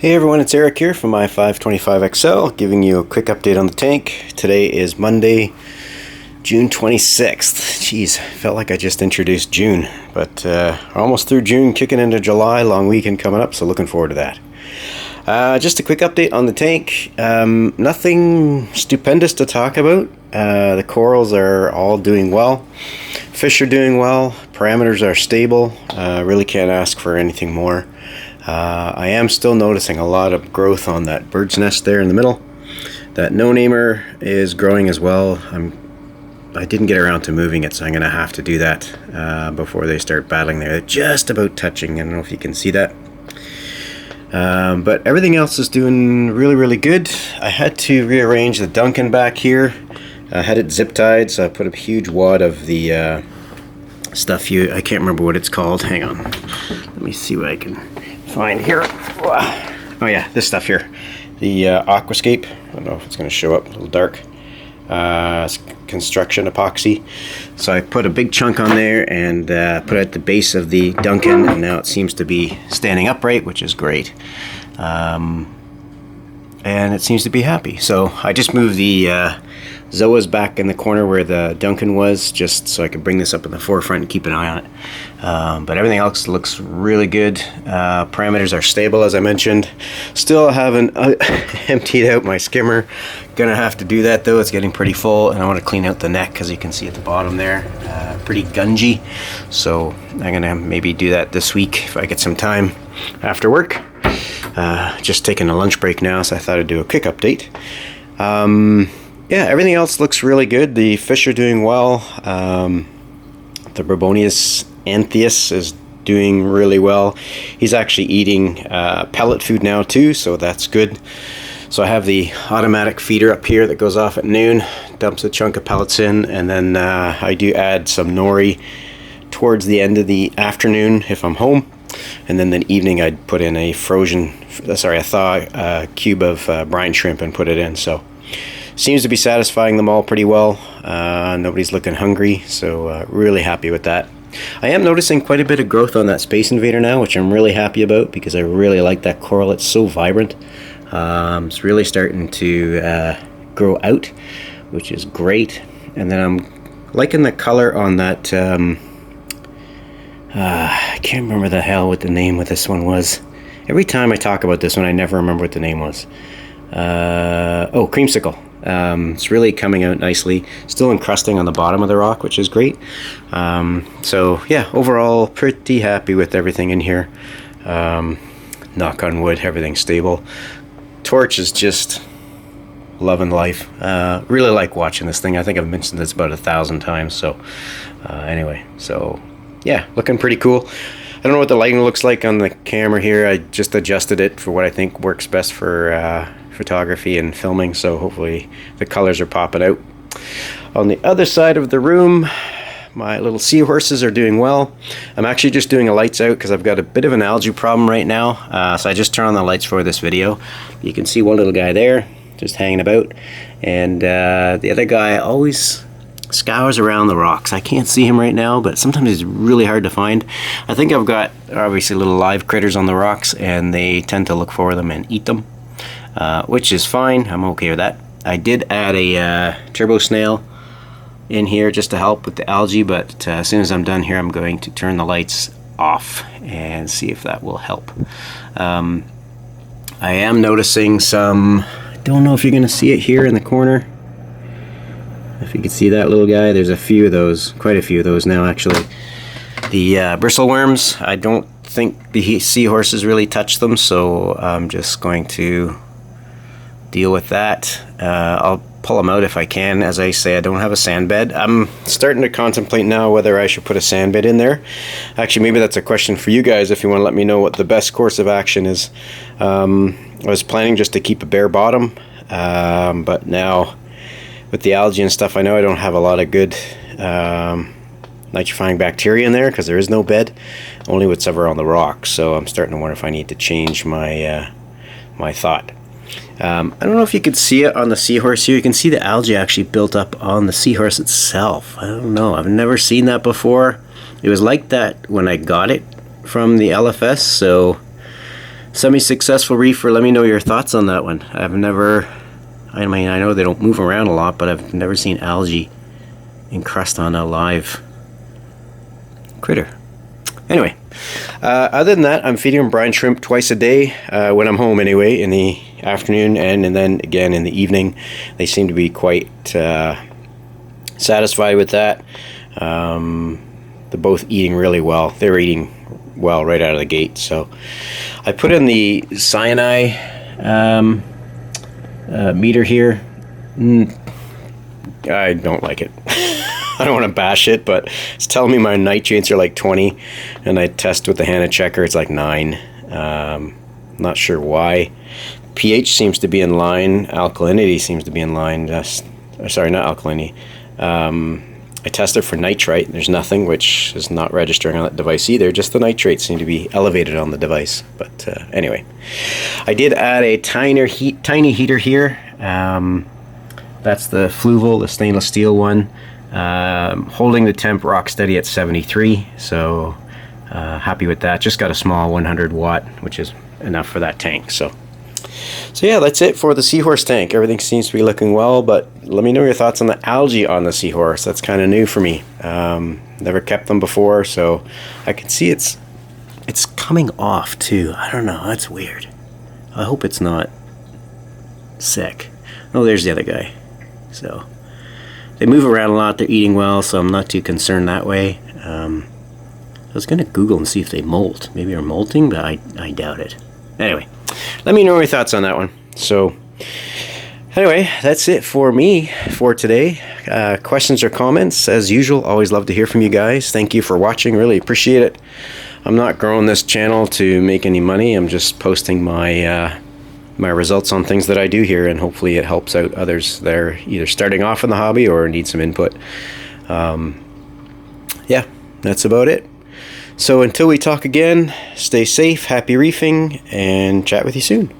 Hey everyone, it's Eric here from my 525XL, giving you a quick update on the tank. Today is Monday, June 26th. Jeez, felt like I just introduced June, but almost through June, kicking into July, long weekend coming up, so looking forward to that. Just a quick update on the tank. Nothing stupendous to talk about. The corals are all doing well. Fish are doing well. Parameters are stable. Really can't ask for anything more. I am still noticing a lot of growth on that bird's nest there in the middle. That no-namer is growing as well. I didn't get around to moving it, so I'm going to have to do that before they start battling there. They're just about touching. I don't know if you can see that. But everything else is doing really good. I had to rearrange the Duncan back here. I had it zip tied, so I put a huge wad of the stuff here. I can't remember what it's called. Hang on. Let me see what I can find here. Oh yeah, this stuff here. The Aquascape. I don't know if it's going to show up. A little dark. It's construction epoxy. So I put a big chunk on there and put it at the base of the Duncan, and now it seems to be standing upright, which is great. And it seems to be happy. So I just moved the Zoas back in the corner where the Duncan was, just so I could bring this up in the forefront and keep an eye on it. But everything else looks really good. Parameters are stable, as I mentioned. Still haven't emptied out my skimmer. Gonna have to do that though. It's getting pretty full, and I want to clean out the neck, as you can see at the bottom there. Pretty gungy, so I'm gonna maybe do that this week if I get some time after work. Just taking a lunch break now, so I thought I'd do a quick update. Yeah, everything else looks really good. The fish are doing well. The Brabonius anthias is doing really well. He's actually eating pellet food now too, so that's good. So I have the automatic feeder up here that goes off at noon, dumps a chunk of pellets in, and then I do add some nori towards the end of the afternoon if I'm home. And then the evening I'd put in a thaw cube of brine shrimp and put it in. So seems to be satisfying them all pretty well. Nobody's looking hungry, so really happy with that. I am noticing quite a bit of growth on that Space Invader now, which I'm really happy about because I really like that coral. It's so vibrant. It's really starting to grow out, which is great. And then I'm liking the color on that. I can't remember the hell what the name of this one was. Every time I talk about this one, I never remember what the name was. Creamsicle. It's really coming out nicely. Still encrusting on the bottom of the rock, which is great. So yeah, overall pretty happy with everything in here. Knock on wood, everything's stable. Torch is just loving life. Really like watching this thing. I think I've mentioned this about 1,000 times. So anyway, so yeah, looking pretty cool. I don't know what the lighting looks like on the camera here. I just adjusted it for what I think works best for photography and filming, so hopefully the colors are popping out. On the other side of the room, my little seahorses are doing well. I'm actually just doing a lights out because I've got a bit of an algae problem right now, so I just turned on the lights for this video. You can see one little guy there just hanging about, and the other guy always scours around the rocks. I can't see him right now, but sometimes it's really hard to find. I think I've got obviously little live critters on the rocks, and they tend to look for them and eat them, which is fine. I'm okay with that. I did add a turbo snail in here just to help with the algae, but as soon as I'm done here, I'm going to turn the lights off and see if that will help. I am noticing some, I don't know if you're going to see it here in the corner. If you can see that little guy, there's a few of those, quite a few of those now actually. The bristleworms, I don't think the seahorses really touch them, so I'm just going to deal with that. I'll pull them out if I can. As I say, I don't have a sand bed. I'm starting to contemplate now whether I should put a sand bed in there. Actually, maybe that's a question for you guys if you want to let me know what the best course of action is. I was planning just to keep a bare bottom, but now with the algae and stuff, I know I don't have a lot of good nitrifying bacteria in there because there is no bed, only what's ever on the rocks. So I'm starting to wonder if I need to change my my thought. I don't know if you could see it on the seahorse here. You can see the algae actually built up on the seahorse itself. I don't know. I've never seen that before. It was like that when I got it from the LFS, so Semi-successful reefer, let me know your thoughts on that one. I mean, I know they don't move around a lot, but I've never seen algae encrust on a live critter. Anyway, other than that, I'm feeding them brine shrimp twice a day when I'm home anyway, in the afternoon and then again in the evening. They seem to be quite satisfied with that. They're both eating really well. They're eating well right out of the gate. So I put in the cyanide meter here. I don't like it. I don't want to bash it, but it's telling me my nitrates are like 20, and I test with the HANA checker, it's like 9. Not sure why. pH seems to be in line. Alkalinity seems to be in line. Sorry, not alkalinity. I tested for nitrite. There's nothing, which is not registering on that device either. Just the nitrates seem to be elevated on the device. But anyway, I did add a tiny heater here. That's the Fluval, the stainless steel one. Holding the temp rock steady at 73. So happy with that. Just got a small 100 watt, which is enough for that tank. So yeah, that's it for the Seahorse tank. Everything seems to be looking well, but let me know your thoughts on the algae on the Seahorse. That's kind of new for me. Never kept them before, so I can see it's coming off too. I don't know, that's weird. I hope it's not sick. Oh, there's the other guy. So they move around a lot, they're eating well, so I'm not too concerned that way. I was going to Google and see if they molt. Maybe they're molting, but I doubt it. Anyway, let me know your thoughts on that one. So anyway, that's it for me for today. Questions or comments, as usual, always love to hear from you guys. Thank you for watching, really appreciate it. I'm not growing this channel to make any money. I'm just posting my my results on things that I do here, and hopefully it helps out others that are either starting off in the hobby or need some input. Yeah, that's about it. So until we talk again, stay safe, happy reefing, and chat with you soon.